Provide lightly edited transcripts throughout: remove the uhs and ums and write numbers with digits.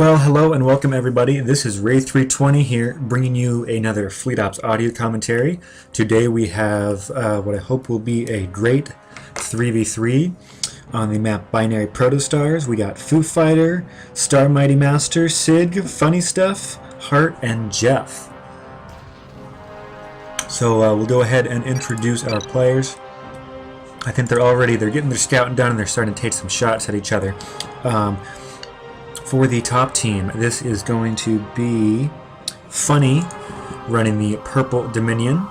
Well, hello and welcome everybody. This is Ray320 here, bringing you another Fleet Ops audio commentary. Today we have what I hope will be a great 3v3 on the map Binary Protostars. We got Foo Fighter, Star Mighty Master, Sig, Funny Stuff, Hart, and Jeff. So we'll go ahead and introduce our players. I think they're getting their scouting done and they're starting to take some shots at each other. For the top team, this is going to be Funny running the Purple Dominion.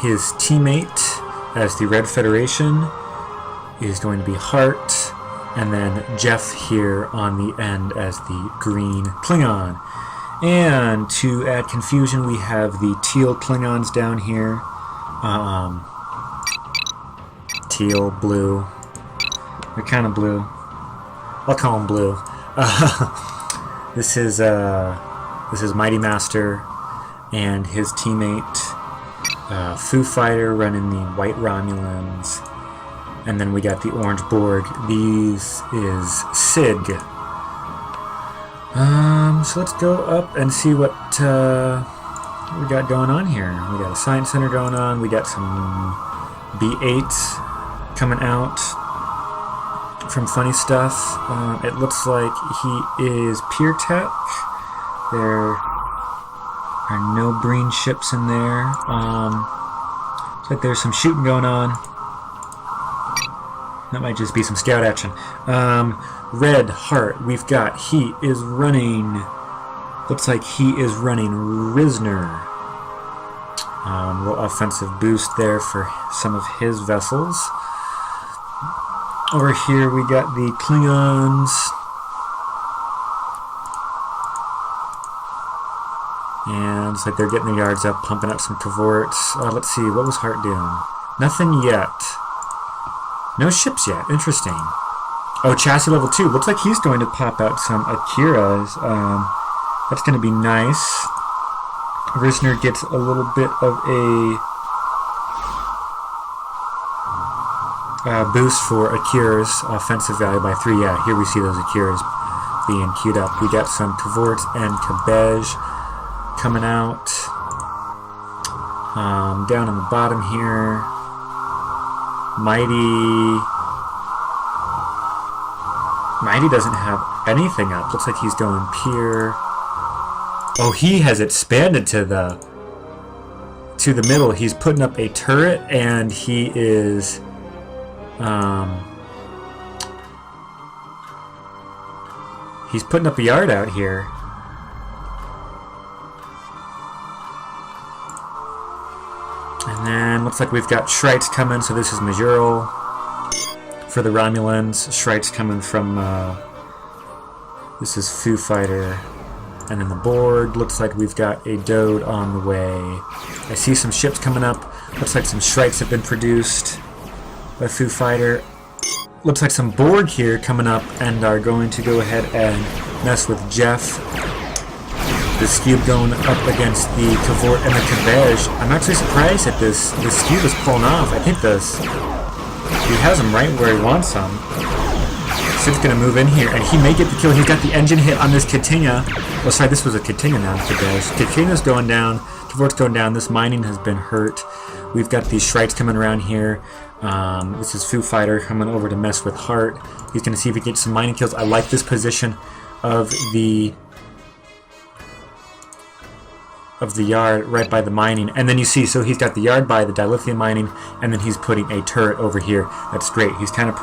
His teammate as the Red Federation is going to be Hart, and then Jeff here on the end as the Green Klingon. And to add confusion, we have the Teal Klingons down here. Teal, blue. They're kind of blue. I'll call him blue. This is Mighty Master and his teammate Foo Fighter running the White Romulans, and then we got the Orange Borg. These is Sig. So let's go up and see what we got going on here. We got a Science Center going on. We got some B8s coming out from Funny Stuff. It looks like he is Pure Tech. There are no Breen ships in there. Looks like there's some shooting going on. That might just be some scout action. Red Heart, we've got, he is running, looks like he is running Risner. Little offensive boost there for some of his vessels. Over here we got the Klingons. And it's like they're getting the yards up, pumping up some cavorts. Let's see, what was Hart doing? Nothing yet. No ships yet. Interesting. Oh, chassis level 2. Looks like he's going to pop out some Akiras. That's going to be nice. Risner gets a little bit of a boost for Akira's offensive value by 3. Yeah, here we see those Akiras being queued up. We got some cavorts and cabbage coming out. Down on the bottom here, Mighty doesn't have anything up. Looks like he's going pure. Oh, he has expanded to the middle. He's putting up a turret, and he is he's putting up a yard out here. And then looks like we've got Shrites coming, so this is Majorel for the Romulans. Shrites coming from this is Foo Fighter. And then the board, looks like we've got a Dode on the way. I see some ships coming up. Looks like some Shrites have been produced by Foo Fighter. Looks like some Borg here coming up and are going to go ahead and mess with Jeff. The Skewb going up against the Cavort and the Cabbage. I'm actually surprised that this Skewb is pulling off. I think he has him right where he wants him. Sid's going to move in here, and he may get the kill. He's got the engine hit on this Katinga. Oh, sorry, this was a Katinga now. Katinga's going down. Cavort's going down. This mining has been hurt. We've got these Shrites coming around here. This is Foo Fighter coming over to mess with Hart. He's going to see if he gets some mining kills. I like this position of the yard right by the mining. And then you see, so he's got the yard by the dilithium mining, and then he's putting a turret over here. That's great. He's kind of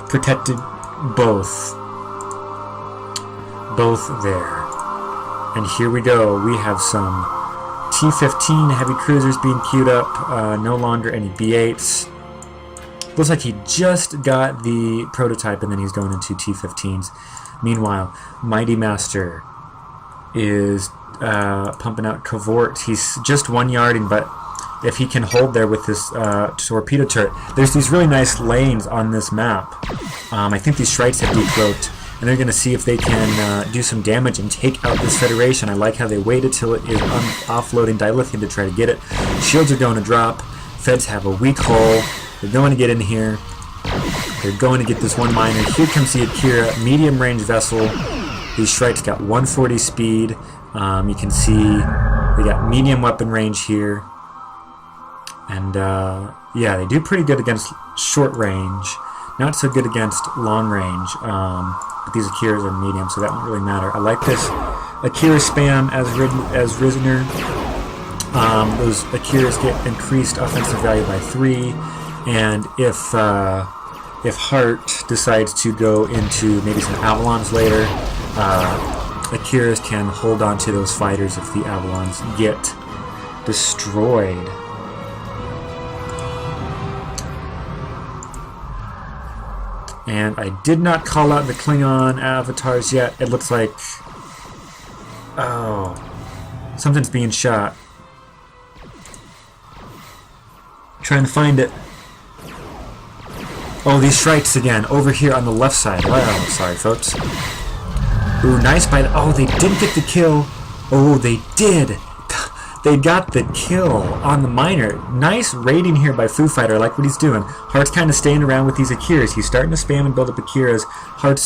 protected both there. And here we go. We have some T-15 heavy cruisers being queued up. No longer any B8s. Looks like he just got the prototype and then he's going into T-15s. Meanwhile, Mighty Master is pumping out Cavort. He's just 1 yarding, but if he can hold there with this torpedo turret. There's these really nice lanes on this map. I think these Shrites have decloaked, and they're going to see if they can do some damage and take out this Federation. I like how they waited till it is offloading dilithium to try to get it. Shields are going to drop. Feds have a weak hull. They're going to get in here. They're going to get this one miner. Here comes the Akira, medium range vessel. These Shrikes got 140 speed. You can see they got medium weapon range here. And yeah, they do pretty good against short range. Not so good against long range. But these Akiras are medium, so that won't really matter. I like this Akira spam as Risner. Those Akiras get increased offensive value by 3. And if Heart decides to go into maybe some Avalons later, Akiras can hold on to those fighters if the Avalons get destroyed. And I did not call out the Klingon avatars yet. It looks like... oh, something's being shot. Trying to find it. Oh, these Shrikes again, over here on the left side. Wow, sorry folks. Ooh, nice by the... oh, they didn't get the kill. Oh, they did. They got the kill on the miner. Nice raiding here by Foo Fighter. I like what he's doing. Heart's kind of staying around with these Akiras. He's starting to spam and build up Akiras. Heart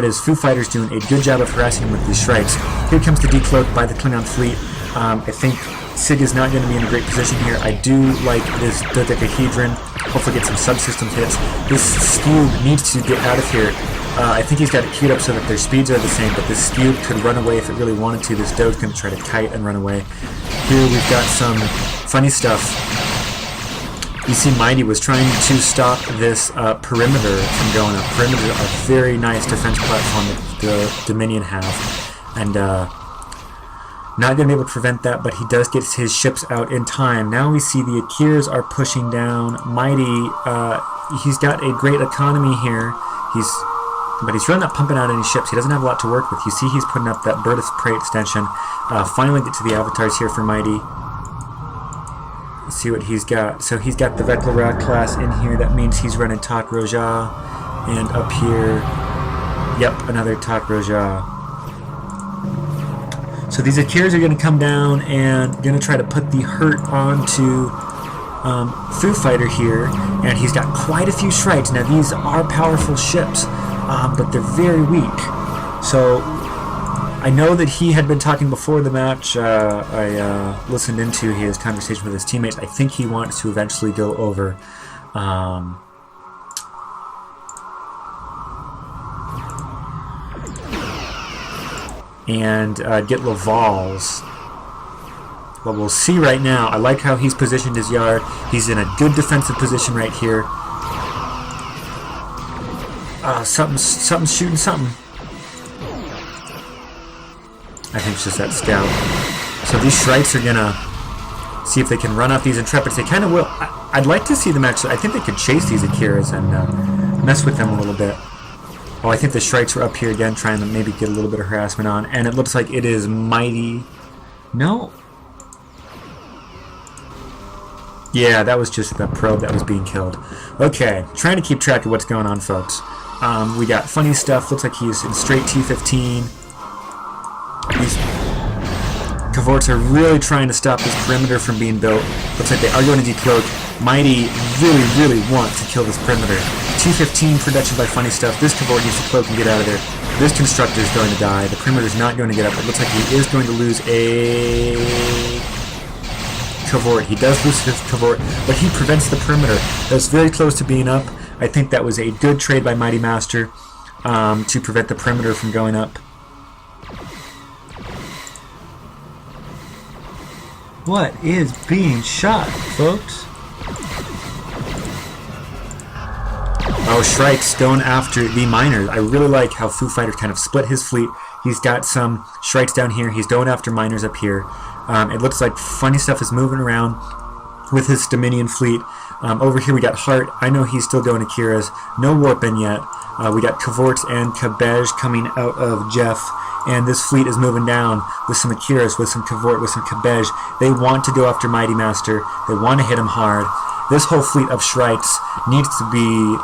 is Foo Fighter's doing a good job of harassing him with these Shrikes. Here comes the decloak by the Klingon fleet. I think Sig is not going to be in a great position here. I do like this dodecahedron. Hopefully get some subsystems hits. This Skewb needs to get out of here. I think he's got it queued up so that their speeds are the same, but this Skewb could run away if it really wanted to. This Dode's going to try to kite and run away. Here we've got some funny stuff. You see Mighty was trying to stop this perimeter from going up. Perimeter, a very nice defense platform that the Dominion have. And not going to be able to prevent that, but he does get his ships out in time. Now we see the Akiras are pushing down. Mighty, he's got a great economy here. But he's really not pumping out any ships. He doesn't have a lot to work with. You see he's putting up that Bird of Prey extension. Finally get to the avatars here for Mighty. Let's see what he's got. So he's got the Vekla class in here. That means he's running Tak Roja. And up here, yep, another Tak Roja. So these Akiras are going to come down and going to try to put the hurt onto Foo Fighter here. And he's got quite a few Shrikes. Now these are powerful ships. But they're very weak. So I know that he had been talking before the match. I listened into his conversation with his teammates. I think he wants to eventually go over and get Laval's. But we'll see right now. I like how he's positioned his yard. He's in a good defensive position right here. Something's shooting something. I think it's just that scout. So these Shrikes are gonna see if they can run off these Intrepids. They kind of will. I'd like to see them actually. I think they could chase these Akiras and mess with them a little bit. Oh, I think the Shrikes are up here again, trying to maybe get a little bit of harassment on. And it looks like it is Mighty. No. Yeah, that was just the probe that was being killed. Okay, trying to keep track of what's going on, folks. We got funny stuff. Looks like he's in straight T-15. These Cavorts are really trying to stop this perimeter from being built. Looks like they are going to decloak. Mighty really wants to kill this perimeter. T-15 production by funny stuff. This Cavort needs to cloak and get out of there. This Constructor is going to die. The perimeter is not going to get up. It looks like he is going to lose a Cavort. He does lose his Cavort, but he prevents the perimeter. That's very close to being up. I think that was a good trade by Mighty Master to prevent the perimeter from going up. What is being shot, folks? Oh, Shrikes going after the miners. I really like how Foo Fighter kind of split his fleet. He's got some Shrikes down here. He's going after miners up here. It looks like funny stuff is moving around with his Dominion fleet. Over here we got Heart. I know he's still going Akiras. No warping yet. We got Cavorts and Kabej coming out of Jeff. And this fleet is moving down with some Akiras, with some Cavort, with some Kabej. They want to go after Mighty Master. They want to hit him hard. This whole fleet of Shrikes needs to be...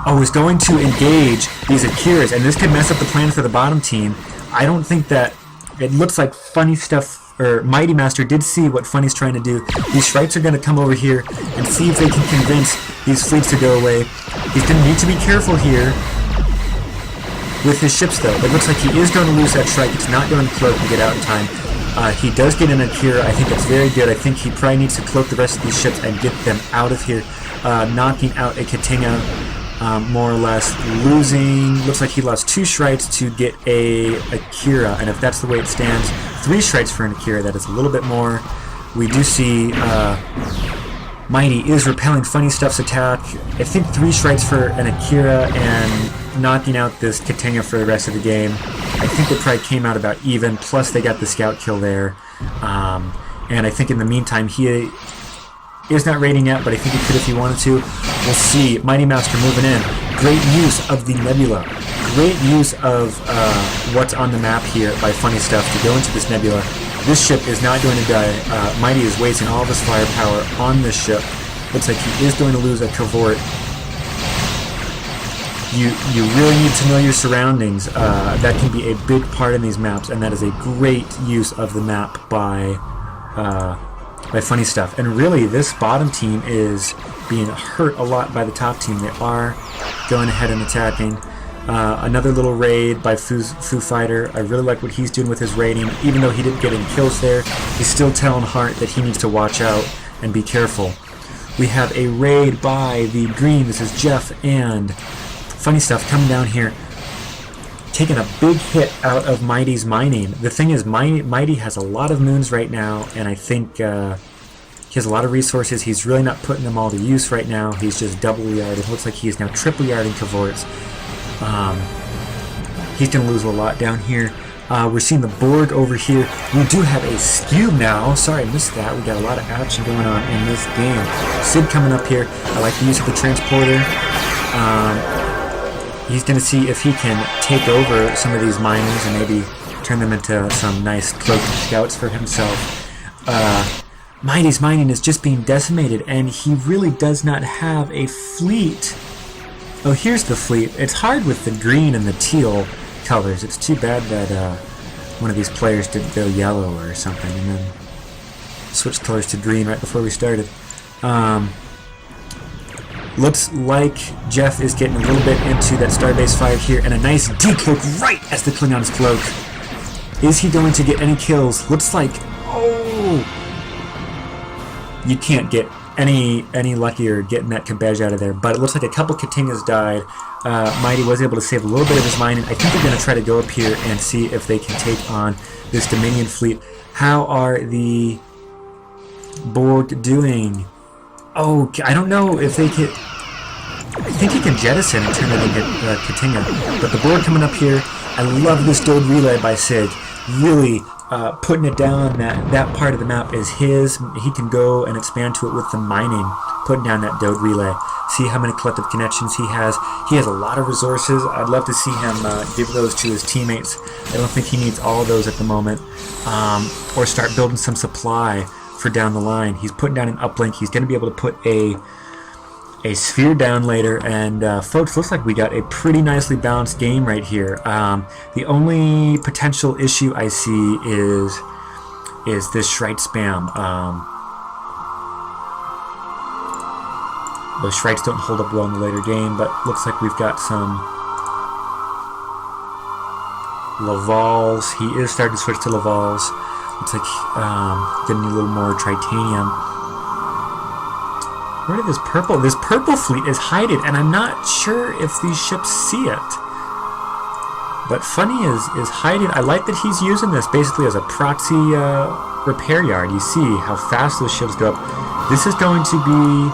oh, is going to engage these Akiras. And this could mess up the plan for the bottom team. I don't think that... it looks like funny stuff or Mighty Master did see what Funny's trying to do. These Sprites are going to come over here and see if they can convince these fleets to go away. He's going to need to be careful here with his ships, though. It looks like he is going to lose that Shrike. It's not going to cloak and get out in time. He does get an Akira. I think that's very good. I think he probably needs to cloak the rest of these ships and get them out of here. Knocking out a Katinga, more or less. Losing, looks like he lost 2 Shrikes to get a Akira. And if that's the way it stands, 3 Shrikes for an Akira. That is a little bit more. We do see Mighty is repelling Funny Stuff's attack. I think 3 Shrikes for an Akira and knocking out this Katinga for the rest of the game. I think it probably came out about even, plus they got the scout kill there. And I think in the meantime, he is not raiding yet, but I think he could if he wanted to. We'll see. Mighty Master moving in. Great use of the Nebula. Great use of what's on the map here by Funny Stuff to go into this Nebula. This ship is not going to die. Mighty is wasting all of his firepower on this ship. Looks like he is going to lose a Cavort. You really need to know your surroundings. That can be a big part in these maps, and that is a great use of the map by Funny Stuff. And really, this bottom team is being hurt a lot by the top team. They are going ahead and attacking. Another little raid by Foo Fighter. I really like what he's doing with his raiding. Even though he didn't get any kills there, he's still telling Hart that he needs to watch out and be careful. We have a raid by the green. This is Jeff and Funny Stuff coming down here, taking a big hit out of Mighty's mining. The thing is, Mighty has a lot of moons right now, and I think he has a lot of resources. He's really not putting them all to use right now. He's just double yarding. It looks like he is now triple yarding Cavorts. He's going to lose a lot down here. We're seeing the Borg over here. We do have a skew now. Sorry, I missed that. We got a lot of action going on in this game. Sid coming up here. I like the use of the transporter. He's going to see if he can take over some of these miners and maybe turn them into some nice cloaked scouts for himself. Mighty's mining is just being decimated, and he really does not have a fleet. Oh, here's the fleet. It's hard with the green and the teal colors. It's too bad that one of these players didn't go yellow or something and then switch colors to green right before we started. Looks like Jeff is getting a little bit into that Starbase 5 here, and a nice decloak right as the Klingons cloak. Is he going to get any kills? Looks like, oh! You can't get any luckier getting that Kabej out of there, but it looks like a couple Katingas died. Mighty was able to save a little bit of his mining. I think they're going to try to go up here and see if they can take on this Dominion fleet. How are the Borg doing? Oh, I don't know if they can. I think he can jettison and turn it into Katinga. But the Borg coming up here. I love this Dode Relay by Sig. Really putting it down. That part of the map is his. He can go and expand to it with the mining. Putting down that Dode Relay. See how many collective connections he has. He has a lot of resources. I'd love to see him give those to his teammates. I don't think he needs all of those at the moment. Or start building some supply for down the line. He's putting down an uplink. He's going to be able to put a sphere down later, and folks, looks like we got a pretty nicely balanced game right here. The only potential issue I see is this Shrike spam. The Shrikes don't hold up well in the later game, but looks like we've got some Lavals. He is starting to switch to Lavals. Looks like getting a little more Tritanium. Where did this purple fleet is hiding, and I'm not sure if these ships see it. But Funny is hiding. I like that he's using this basically as a proxy repair yard. You see how fast those ships go up. This is going to be...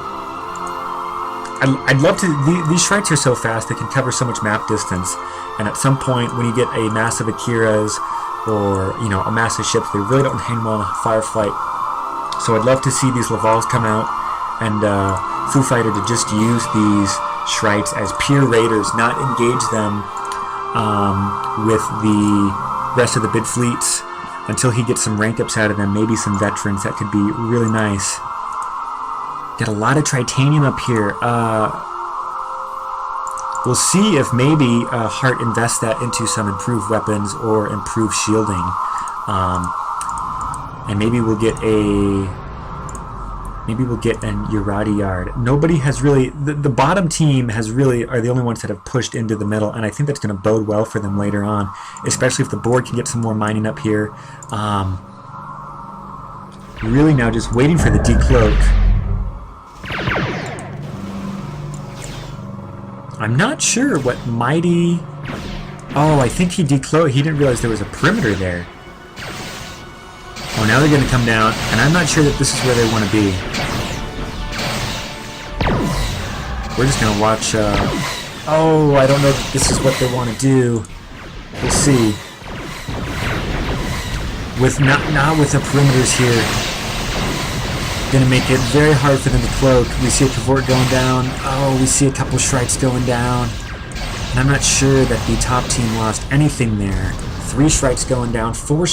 I'd love to... These Shrikes are so fast, they can cover so much map distance. And at some point, when you get a massive Akiras, or, you know, a massive ship, they really don't hang well in a firefight. So I'd love to see these Lavals come out, and Foo Fighter to just use these Shrikes as pure raiders, not engage them with the rest of the bid fleets until he gets some rank ups out of them, maybe some veterans. That could be really nice. Got a lot of Tritanium up here. We'll see if maybe Hart invests that into some improved weapons or improved shielding. And maybe we'll get an Urarti Yard. Nobody has really, the bottom team has really, are the only ones that have pushed into the middle, and I think that's going to bode well for them later on, especially if the board can get some more mining up here. Really now just waiting for the decloak. I'm not sure what Mighty... Oh, I think he decloaked. He didn't realize there was a perimeter there. Oh, now they're going to come down, and I'm not sure that this is where they want to be. We're just going to watch... Oh, I don't know if this is what they want to do. We'll see. With not with the perimeters here. Going to make it very hard for them to cloak. We see a Cavort going down. Oh, we see a couple Shrikes going down. And I'm not sure that the top team lost anything there. 3 Shrikes going down. 4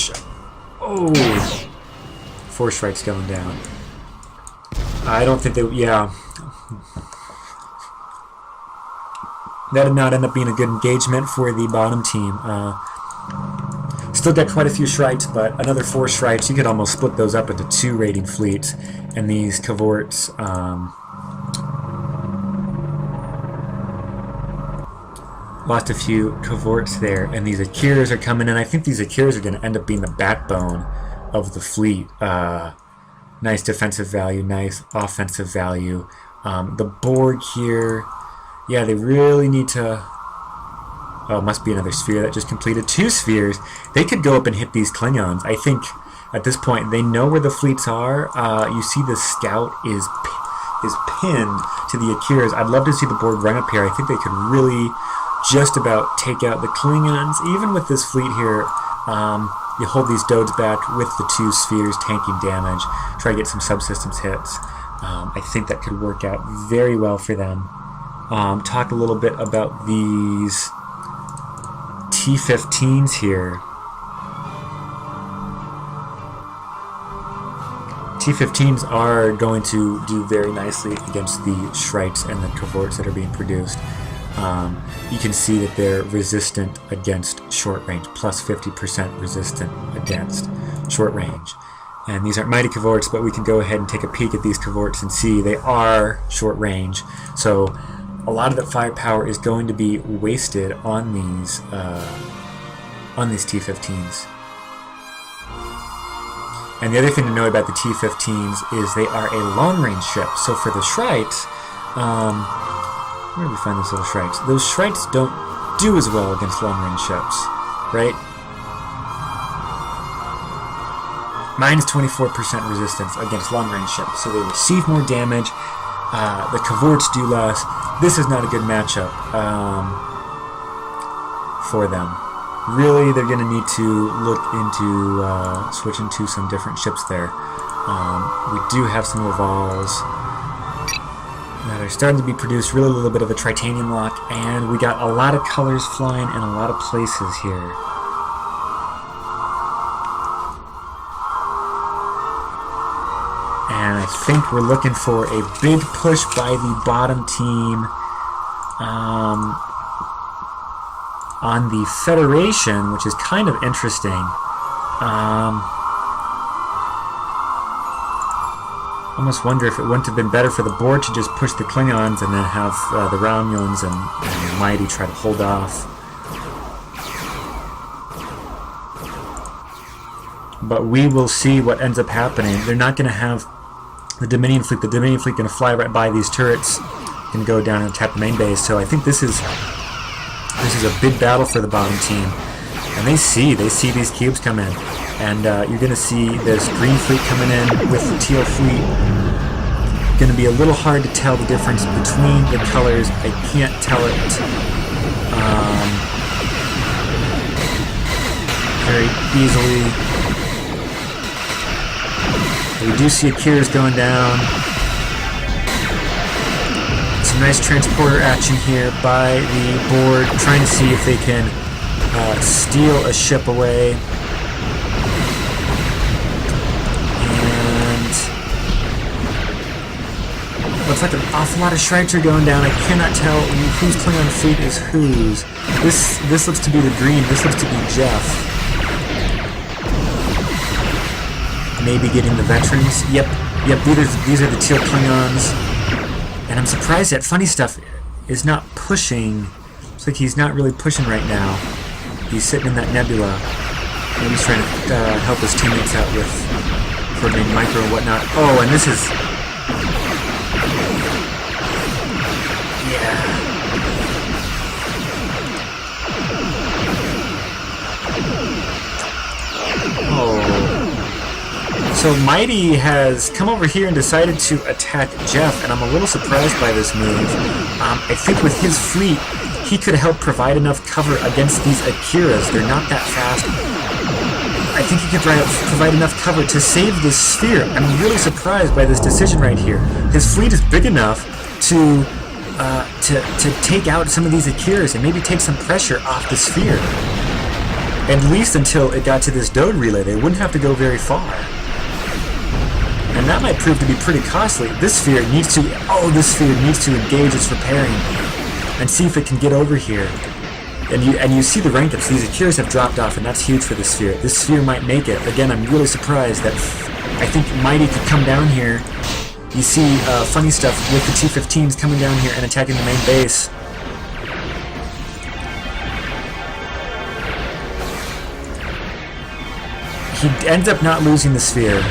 Shrikes going down. I don't think they... Yeah. That did not end up being a good engagement for the bottom team. Still got quite a few Shrikes, but another 4 Shrikes. You could almost split those up into 2 raiding fleets. And these Cavorts... lost a few Cavorts there. And these Akiras are coming in. I think these Akiras are going to end up being the backbone of the fleet. Nice defensive value, nice offensive value. The board here... Yeah, they really need to... Oh, must be another sphere that just completed. 2 spheres. They could go up and hit these Klingons. I think at this point they know where the fleets are. You see the scout is pinned to the Akiras. I'd love to see the board run up here. I think they could really just about take out the Klingons. Even with this fleet here, you hold these Dodes back with the 2 spheres tanking damage. Try to get some subsystems hits. I think that could work out very well for them. Talk a little bit about these T-15s here. T-15s are going to do very nicely against the Shrikes and the Cavorts that are being produced. You can see that they're resistant against short range, plus 50% resistant against short range. And these aren't mighty Cavorts, but we can go ahead and take a peek at these Cavorts and see they are short range. So a lot of that firepower is going to be wasted on these T-15s. And the other thing to know about the T-15s is they are a long-range ship. So for the Shrikes, where do we find those little Shrikes? Those Shrikes don't do as well against long-range ships, right? Minus 24% resistance against long-range ships, so they receive more damage. The Cavorts do less. This is not a good matchup for them. Really, they're going to need to look into switching to some different ships there. We do have some Lavals that are starting to be produced. Really a little bit of a Tritanium lock, and we got a lot of colors flying in a lot of places here. And I think we're looking for a big push by the bottom team on the Federation, which is kind of interesting. I almost wonder if it wouldn't have been better for the board to just push the Klingons and then have the Romulans and the Mighty try to hold off. But we will see what ends up happening. They're not going to have the Dominion fleet. The Dominion fleet going to fly right by these turrets and go down and attack the main base. So I think this is a big battle for the bottom team. And they see these cubes come in. And you're going to see this green fleet coming in with the teal fleet. Going to be a little hard to tell the difference between the colors. I can't tell it very easily. We do see Akiras going down. Some nice transporter action here by the board, trying to see if they can steal a ship away. And looks like an awful lot of Shrikes are going down. I cannot tell whose Klingon fleet is whose. This looks to be the green. This looks to be Jeff. maybe getting the veterans. Yep, these are the teal Klingons. And I'm surprised that Funny Stuff is not pushing. It's like he's not really pushing right now. He's sitting in that nebula. Maybe he's trying to help his teammates out with coordinating micro and whatnot. Oh, and this is... Yeah. So Mighty has come over here and decided to attack Jeff, and I'm a little surprised by this move. I think with his fleet, he could help provide enough cover against these Akiras. They're not that fast. I think he could provide enough cover to save this sphere. I'm really surprised by this decision right here. His fleet is big enough to take out some of these Akiras and maybe take some pressure off the sphere. At least until it got to this Dode relay, they wouldn't have to go very far. And that might prove to be pretty costly. This sphere needs to engage its repairing and see if it can get over here. And you see the rank ups. These Akiras have dropped off, and that's huge for this sphere. This sphere might make it. Again, I'm really surprised that I think Mighty could come down here. You see Funny Stuff with the T-15s coming down here and attacking the main base. He ends up not losing the sphere,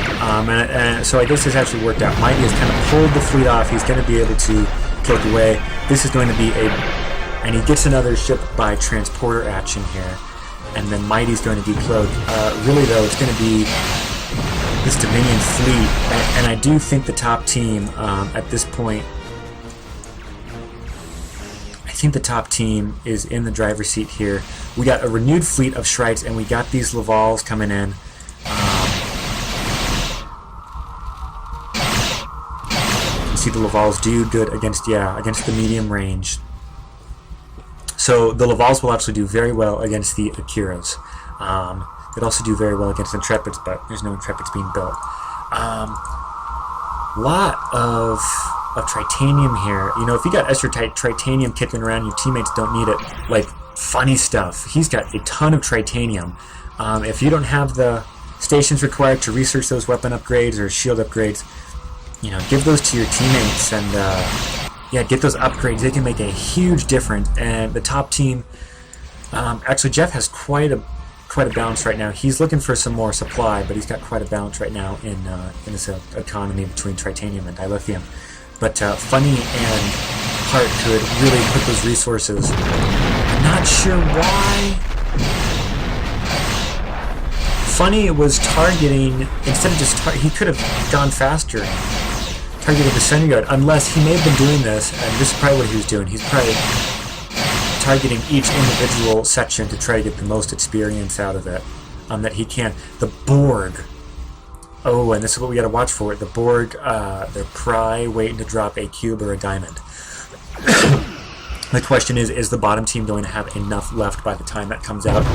so I guess this actually worked out. Mighty has kind of pulled the fleet off. He's going to be able to cloak away. This is going to be and he gets another ship by transporter action here, and then Mighty's going to decloak. Really though, it's going to be this Dominion fleet, and I do think the top team at this point, I think the top team is in the driver's seat here. We got a renewed fleet of Shrites, and we got these Lavals coming in. See the Lavals do good against the medium range. So the Lavals will actually do very well against the Akiras. They'd also do very well against Intrepids, but there's no Intrepids being built. Lot of Tritanium here. You know, if you got extra Tritanium kicking around, your teammates don't need it. Like Funny Stuff, he's got a ton of Tritanium. If you don't have the stations required to research those weapon upgrades or shield upgrades, you know, give those to your teammates and get those upgrades. They can make a huge difference. And the top team, actually Jeff has quite a balance right now. He's looking for some more supply, but he's got quite a balance right now in his economy between Tritanium and Dilithium. But Funny and Hart could really put those resources. I'm not sure why. Funny was targeting, instead of just he could have gone faster, targeted the center guard, unless he may have been doing this, and this is probably what he was doing. He's probably targeting each individual section to try to get the most experience out of it that he can. The Borg. Oh, and this is what we got to watch for. The Borg, they're probably waiting to drop a cube or a diamond. The question is the bottom team going to have enough left by the time that comes out?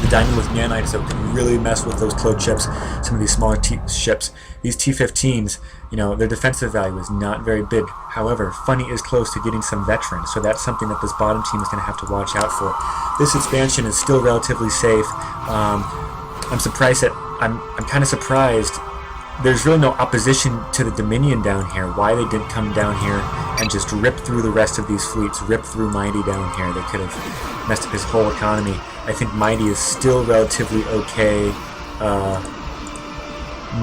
The diamond with nanites that can really mess with those cloak ships, some of these smaller ships. These T-15s, you know, their defensive value is not very big. However, Funny is close to getting some veterans, so that's something that this bottom team is going to have to watch out for. This expansion is still relatively safe. I'm surprised that I'm kind of surprised there's really no opposition to the Dominion down here. Why they didn't come down here and just rip through the rest of these fleets, rip through Mighty down here. They could have messed up his whole economy. I think Mighty is still relatively okay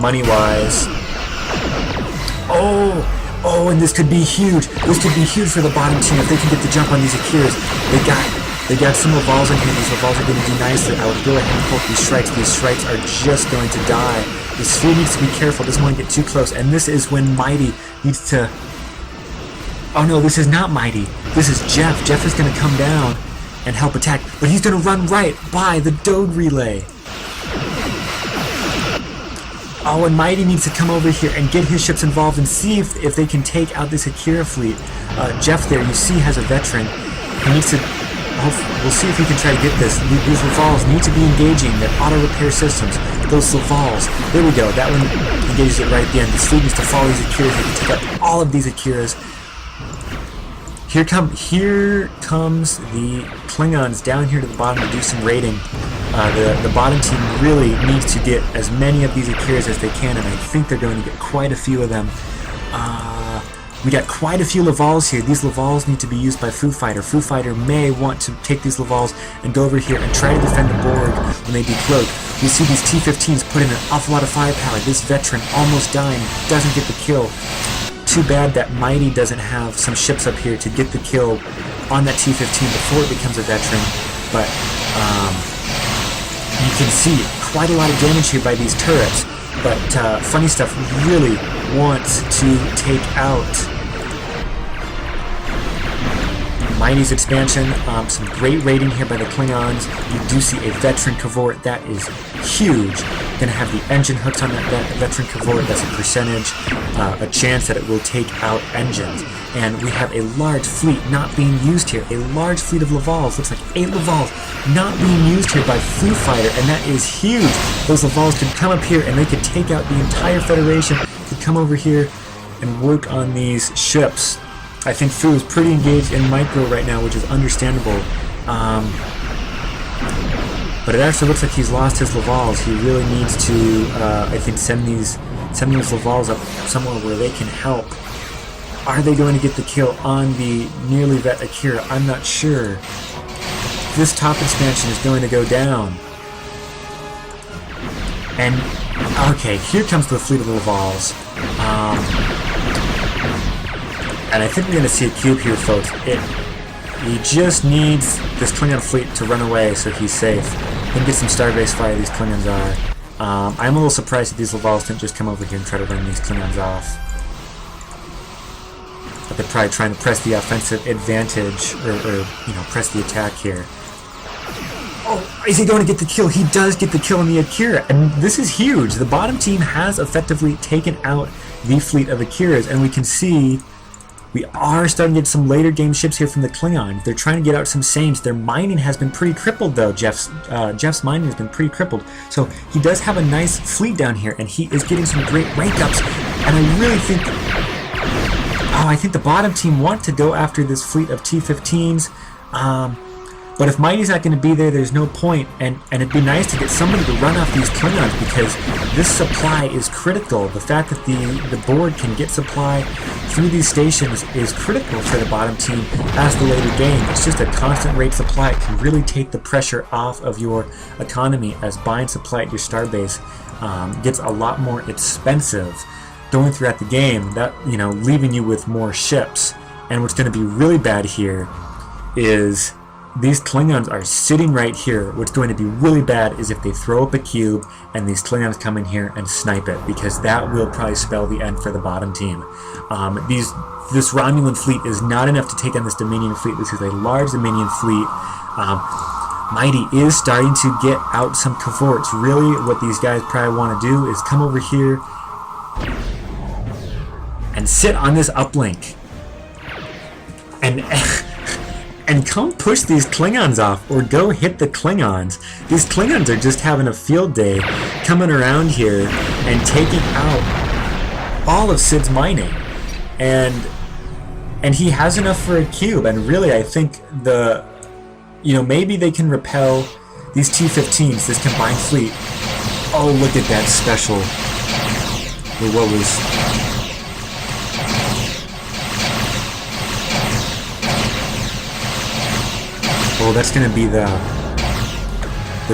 money-wise. Oh, and this could be huge. This could be huge for the bottom team if they can get the jump on these Akiras. They got some Lavals in here. These Lavals are going to do nicely. I would go ahead and poke these Shrites. These Shrites are just going to die. This sphere needs to be careful. Doesn't want to get too close. And this is when Mighty needs to... Oh no, this is not Mighty. This is Jeff. Jeff is going to come down and help attack. But he's going to run right by the Dode relay. Oh, and Mighty needs to come over here and get his ships involved and see if they can take out this Akira fleet. Jeff there, you see, has a veteran. He needs to... We'll see if we can try to get this. These Lavals need to be engaging their auto-repair systems. Those Lavals. There we go. That one engages it right at the end. The fleet needs to follow these Akiras. They can take out all of these Akiras. Here comes the Klingons down here to the bottom to do some raiding. The bottom team really needs to get as many of these Akiras as they can, and I think they're going to get quite a few of them. We got quite a few Lavals here. These Lavals need to be used by Foo Fighter. Foo Fighter may want to take these Lavals and go over here and try to defend the Borg when they decloak. We see these T-15s put in an awful lot of firepower. This veteran almost dying, doesn't get the kill. Too bad that Mighty doesn't have some ships up here to get the kill on that T-15 before it becomes a veteran. But you can see quite a lot of damage here by these turrets. But Funny Stuff really wants to take out Mighty's expansion. Some great raiding here by the Klingons. You do see a veteran Cavort. That is huge. Gonna have the engine hooks on that veteran Cavort. That's a percentage, a chance that it will take out engines. And we have a large fleet not being used here. A large fleet of Lavals. Looks like 8 Lavals not being used here by Foo Fighter, and that is huge. Those Lavals could come up here and they could take out the entire Federation. Could come over here and work on these ships. I think Foo is pretty engaged in micro right now, which is understandable. But it actually looks like he's lost his Lavals. He really needs to, I think, send those Lavals up somewhere where they can help. Are they going to get the kill on the nearly vet Akira? I'm not sure. This top expansion is going to go down. And, okay, here comes the fleet of Lavals. And I think we're going to see a cube here, folks. He just needs this Klingon fleet to run away so he's safe. Then get some Starbase fire these Klingons are. I'm a little surprised that these Lavals didn't just come over here and try to run these Klingons off. But they're probably trying to press the offensive advantage, or press the attack here. Oh, is he going to get the kill? He does get the kill on the Akira, and this is huge. The bottom team has effectively taken out the fleet of Akiras, and we can see we are starting to get some later game ships here from the Klingons. They're trying to get out some Sames. Their mining has been pretty crippled, though. Jeff's mining has been pretty crippled. So he does have a nice fleet down here, and he is getting some great rank ups. And I really think, I think the bottom team want to go after this fleet of T-15s. But if Mighty's not going to be there, there's no point. And it'd be nice to get somebody to run off these Klingons, because this supply is critical. The fact that the board can get supply through these stations is critical for the bottom team as the later game. It's just a constant rate supply. It can really take the pressure off of your economy, as buying supply at your starbase gets a lot more expensive going throughout the game, that leaving you with more ships. And what's going to be really bad here is these Klingons are sitting right here. What's going to be really bad is if they throw up a cube and these Klingons come in here and snipe it, because that will probably spell the end for the bottom team. This Romulan fleet is not enough to take on this Dominion fleet. This is a large Dominion fleet. Mighty is starting to get out some Cavorts. Really, what these guys probably want to do is come over here and sit on this uplink and come push these Klingons off, or go hit the Klingons. These Klingons are just having a field day coming around here and taking out all of Sid's mining. And he has enough for a cube, and really I think maybe they can repel these T-15s, this combined fleet. Oh, look at that special. Or what was... Oh, that's going to be the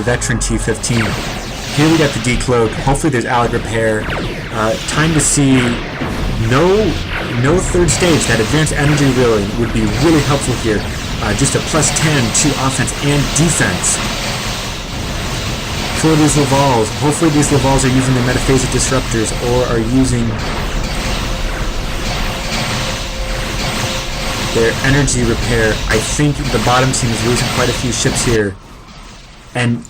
veteran T-15. Here we got the decloak. Hopefully there's allied repair. Time to see no third stage. That advanced energy reeling would be really helpful here. Just a +10 to offense and defense for these Lavals. Hopefully these Lavals are using the metaphasic disruptors, or are using their energy repair. I think the bottom team is losing quite a few ships here, and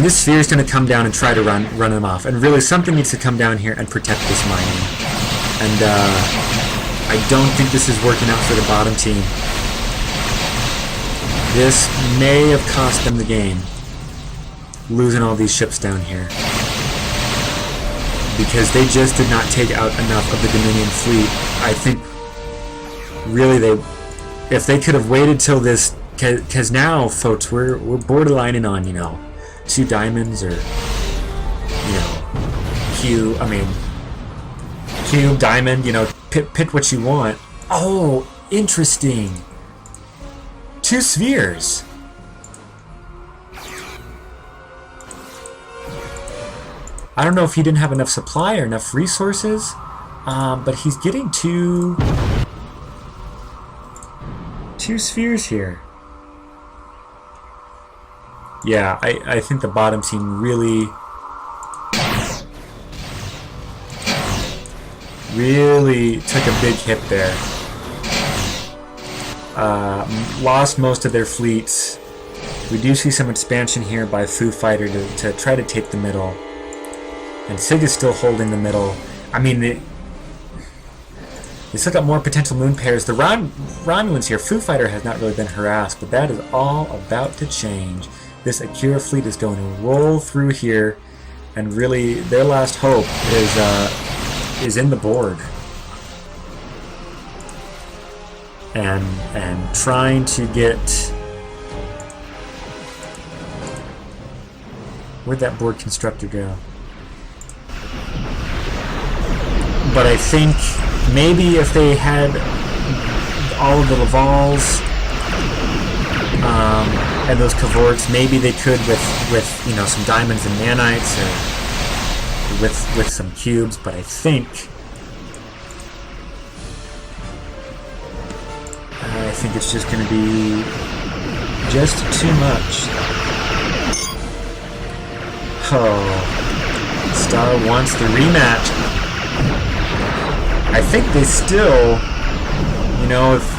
this sphere is going to come down and try to run them off. And really, something needs to come down here and protect this mining. And I don't think this is working out for the bottom team. This may have cost them the game, losing all these ships down here, because they just did not take out enough of the Dominion fleet. I think really if they could have waited till this, because now, folks, we're borderlining on, you know, 2 diamonds or, you know, cube, diamond, you know, pick what you want. Oh, interesting. 2 spheres. I don't know if he didn't have enough supply or enough resources, but he's getting 2 spheres here. Yeah, I think the bottom team really took a big hit there. Lost most of their fleets. We do see some expansion here by Foo Fighter to try to take the middle. And Sig is still holding the middle. I mean, they still got more potential moon pairs. The Romulans here, Foo Fighter has not really been harassed, but that is all about to change. This Akira fleet is going to roll through here, and really their last hope is in the board. And trying to get... Where'd that board constructor go? But I think maybe if they had all of the Lavals and those Cavorts, maybe they could with you know, some diamonds and nanites, or with some cubes. But I think it's just going to be just too much. Oh, Star wants the rematch. I think they still, you know, if...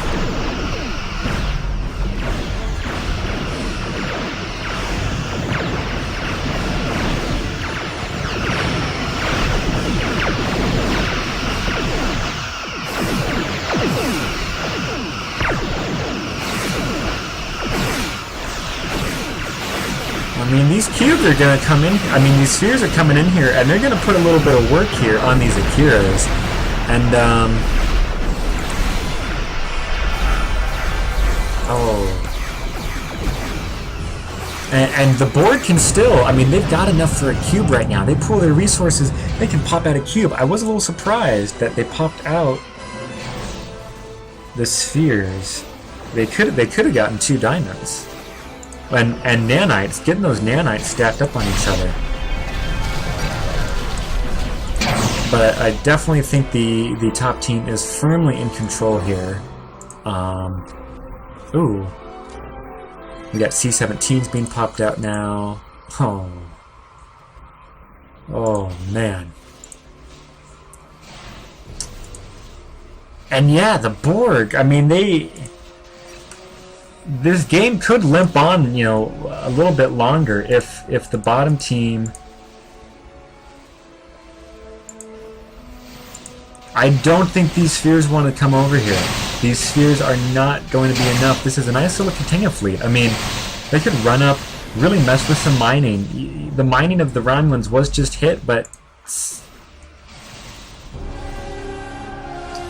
I mean, these cubes are going to come in, I mean, these spheres are coming in here, and they're going to put a little bit of work here on these Akiras. And, and the board can still, I mean, they've got enough for a cube right now. They pool their resources, they can pop out a cube. I was a little surprised that they popped out the spheres. They could have gotten 2 diamonds. And nanites, getting those nanites stacked up on each other. But I definitely think the top team is firmly in control here. Ooh. We got C-17s being popped out now. Oh, man. And yeah, the Borg, I mean, this game could limp on, you know, a little bit longer if the bottom team... I don't think these spheres want to come over here. These spheres are not going to be enough. This is a nice little Catania fleet. I mean, they could run up, really mess with some mining. The mining of the Romulans was just hit, but...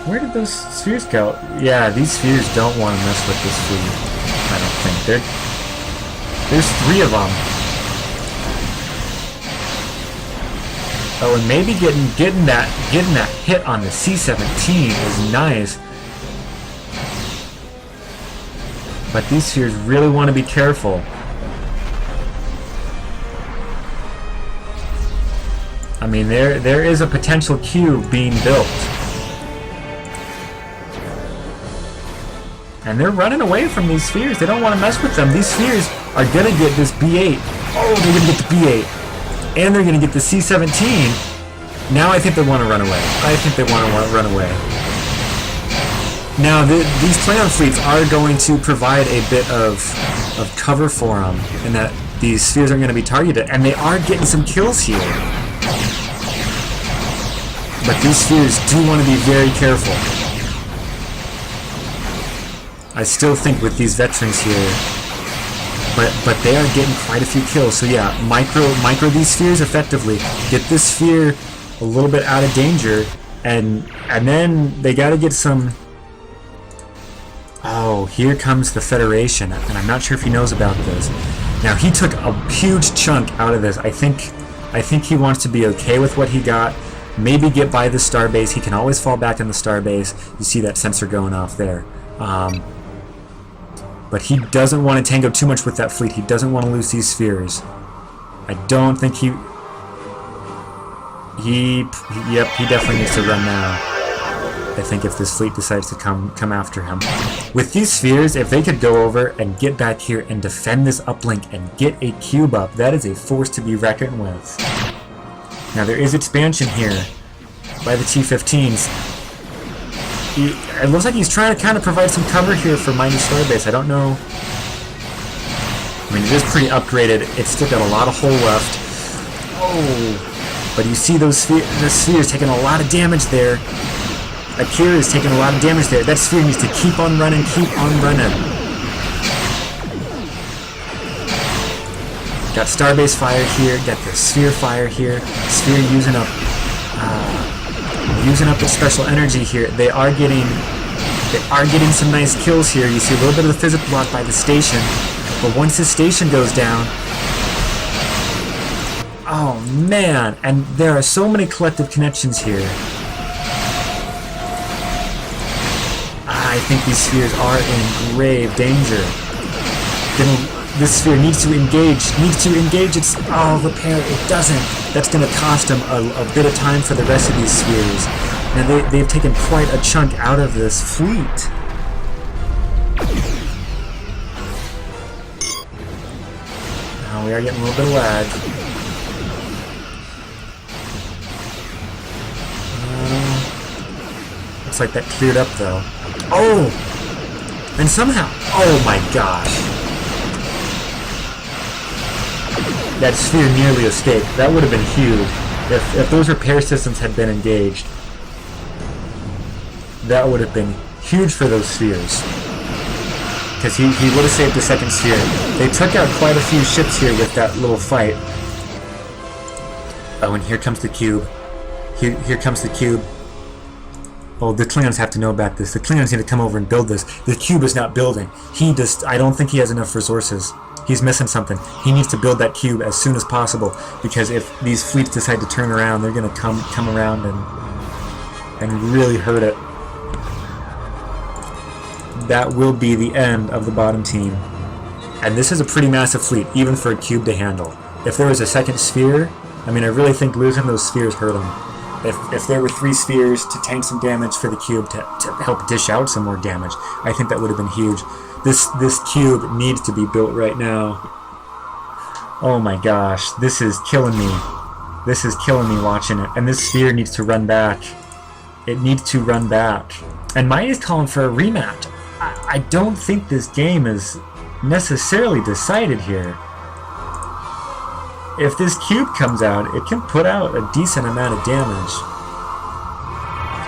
Where did those spheres go? Yeah, these spheres don't want to mess with this fleet. I don't think. There's 3 of them. Oh, and maybe getting that hit on the C-17 is nice. But these spheres really want to be careful. I mean, there is a potential cube being built. And they're running away from these spheres. They don't want to mess with them. These spheres are going to get this B8. Oh, they're going to get the B8. And they're going to get the C-17. Now I think they want to run away. I think they want to run away. Now, these Klingon fleets are going to provide a bit of cover for them, in that these spheres are going to be targeted. And they are getting some kills here. But these spheres do want to be very careful. I still think with these veterans here, but they are getting quite a few kills. So yeah, micro these spheres effectively. Get this sphere a little bit out of danger, and then they got to get some Oh, here comes the Federation, and I'm not sure if he knows about this. Now, he took a huge chunk out of this. I think he wants to be okay with what he got. Maybe get by the starbase. He can always fall back on the starbase. You see that sensor going off there. But he doesn't want to tango too much with that fleet. He doesn't want to lose these spheres. I don't think he definitely needs to run now. I think if this fleet decides to come after him. With these spheres, if they could go over and get back here and defend this uplink and get a cube up, that is a force to be reckoned with. Now there is expansion here by the T-15s. It looks like he's trying to kind of provide some cover here for Mighty Starbase. I don't know. I mean, it is pretty upgraded. It's still got a lot of hull left. Oh, but you see those spheres taking a lot of damage there. Akira is taking a lot of damage there. That sphere needs to keep on running, keep on running. Got Starbase fire here, got the sphere fire here. Sphere using up its special energy here. They are getting some nice kills here. You see a little bit of the physics block by the station, but once the station goes down, oh man! And there are so many collective connections here. I think these spheres are in grave danger. This sphere needs to engage its repair. It doesn't. That's going to cost them a bit of time for the rest of these spheres. Now they've taken quite a chunk out of this fleet. Now we are getting a little bit of lag. Looks like that cleared up though. Oh! And somehow, oh my gosh. That sphere nearly escaped. That would have been huge. If those repair systems had been engaged, that would have been huge for those spheres. Because he would have saved the second sphere. They took out quite a few ships here with that little fight. Oh, and here comes the cube. Here comes the cube. Oh, the Klingons have to know about this. The Klingons need to come over and build this. The cube is not building. I don't think he has enough resources. He's missing something. He needs to build that cube as soon as possible, because if these fleets decide to turn around, they're going to come around and really hurt it. That will be the end of the bottom team. And this is a pretty massive fleet, even for a cube to handle. If there was a second sphere, I mean, I really think losing those spheres hurt them. If there were 3 spheres to tank some damage for the cube to help dish out some more damage, I think that would have been huge. This cube needs to be built right now. Oh my gosh, this is killing me. This is killing me watching it. And this sphere needs to run back. It needs to run back. And Mighty's calling for a rematch. I don't think this game is necessarily decided here. If this cube comes out, it can put out a decent amount of damage.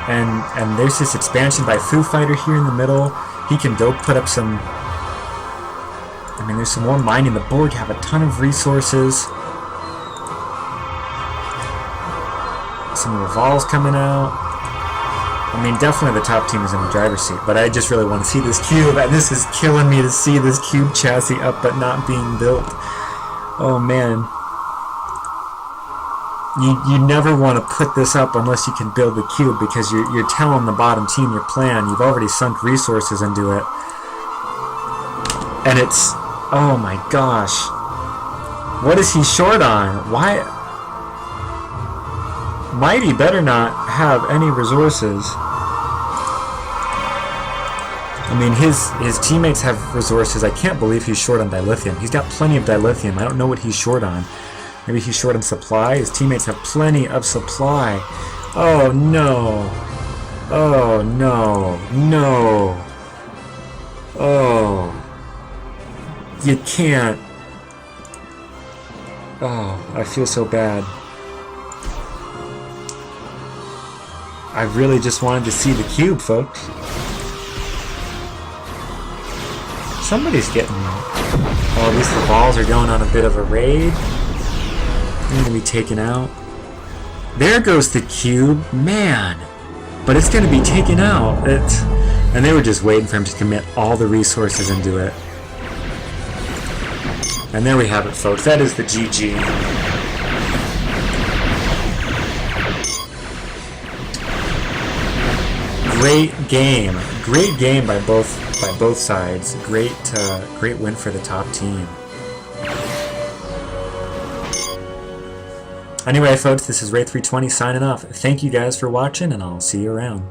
And there's this expansion by Foo Fighter here in the middle. He can put up some... I mean, there's some more mining. The Borg have a ton of resources. Some Revals coming out. I mean, definitely the top team is in the driver's seat, but I just really want to see this cube, and this is killing me to see this cube chassis up but not being built. Oh man. You never want to put this up unless you can build the cube, because you're telling the bottom team your plan. You've already sunk resources into it. And it's... oh my gosh. What is he short on? Why... Mighty better not have any resources. I mean, his teammates have resources. I can't believe he's short on dilithium. He's got plenty of dilithium. I don't know what he's short on. Maybe he's short on supply. His teammates have plenty of supply. Oh no. Oh no. No. Oh. You can't. Oh, I feel so bad. I really just wanted to see the cube, folks. Somebody's getting... oh, at least the balls are going on a bit of a raid. They're going to be taken out. There goes the cube. Man! But it's going to be taken out. And they were just waiting for him to commit all the resources into it. And there we have it, folks. That is the GG. Great game. Great game by both sides. Great win for the top team. Anyway, folks, this is Ray320 signing off. Thank you guys for watching, and I'll see you around.